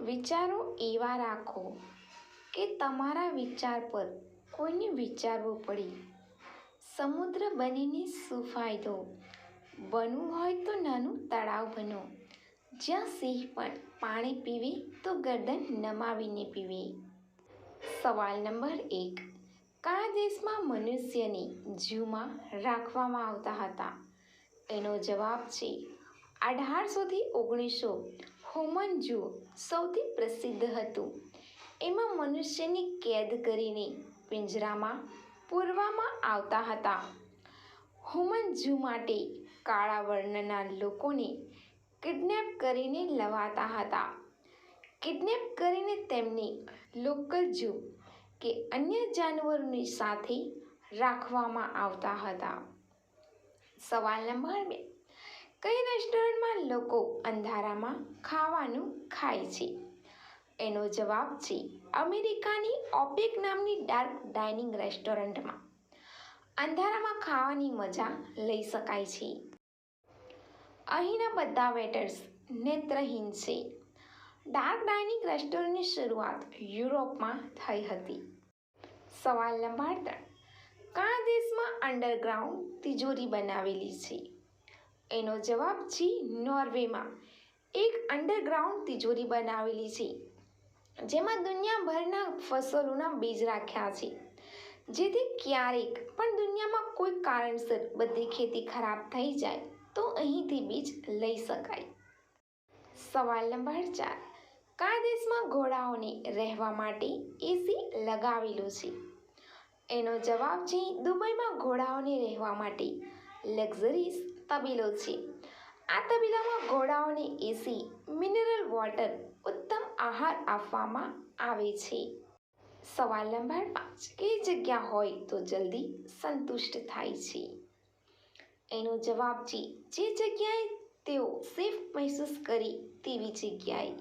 વિચારો એવા રાખો કે તમારા વિચાર પર કોઈને વિચારવું પડે. સમુદ્ર બનીને શું ફાયદો? બનવું હોય તો નાનું તળાવ બનો, જ્યાં સિંહ પણ પાણી પીવે તો ગરદન નમાવીને પીવે. સવાલ નંબર 1. કયા દેશમાં મનુષ્યને ઝૂમાં રાખવામાં આવતા હતા? એનો જવાબ છે 1800 થી 1900 હ્યુમન ઝૂ સૌથી પ્રસિદ્ધ હતું. એમાં મનુષ્યને કેદ કરીને પિંજરામાં પૂરવામાં આવતા હતા. હ્યુમન ઝૂ માટે કાળા વર્ણના લોકોને કિડનેપ કરીને લવાતા હતા. કિડનેપ કરીને તેમને લોકલ ઝૂ કે અન્ય જાનવરોની સાથે રાખવામાં આવતા હતા. સવાલ નંબર 2. કઈ રેસ્ટોરન્ટમાં લોકો અંધારામાં ખાવાનું ખાય છે? એનો જવાબ છે અમેરિકાની ઓપેક નામની ડાર્ક ડાઇનિંગ રેસ્ટોરન્ટમાં અંધારામાં ખાવાની મજા લઈ શકાય છે. અહીંના બધા વેટર્સ નેત્રહીન છે. ડાર્ક ડાઇનિંગ રેસ્ટોરન્ટની શરૂઆત યુરોપમાં થઈ હતી. સવાલ નંબર 3. કયા દેશમાં અંડરગ્રાઉન્ડ તિજોરી બનાવેલી છે? એનો જવાબ છે નોર્વેમાં એક અંડરગ્રાઉન્ડ તિજોરી બનાવેલી છે, જેમાં દુનિયાભરના ફસલોના બીજ રાખ્યા છે, જેથી ક્યારેક પણ દુનિયામાં કોઈ કારણસર બધી ખેતી ખરાબ થઈ જાય તો અહીંથી બીજ લઈ શકાય. સવાલ નંબર 4. કયા દેશમાં ઘોડાઓને રહેવા માટે એસી લગાવેલું છે? એનો જવાબ છે દુબઈમાં ઘોડાઓને રહેવા માટે લક્ઝરીઝ તબેલો છે. આ તબેલામાં ઘોડાઓને એસી, મિનરલ વોટર, ઉત્તમ આહાર આપવામાં આવે છે. સવાલ નંબર 5. કઈ જગ્યા હોય તો જલ્દી સંતુષ્ટ થાય છે? એનો જવાબ છે જે જગ્યાએ તેઓ સેફ મહેસૂસ કરે તેવી જગ્યાએ.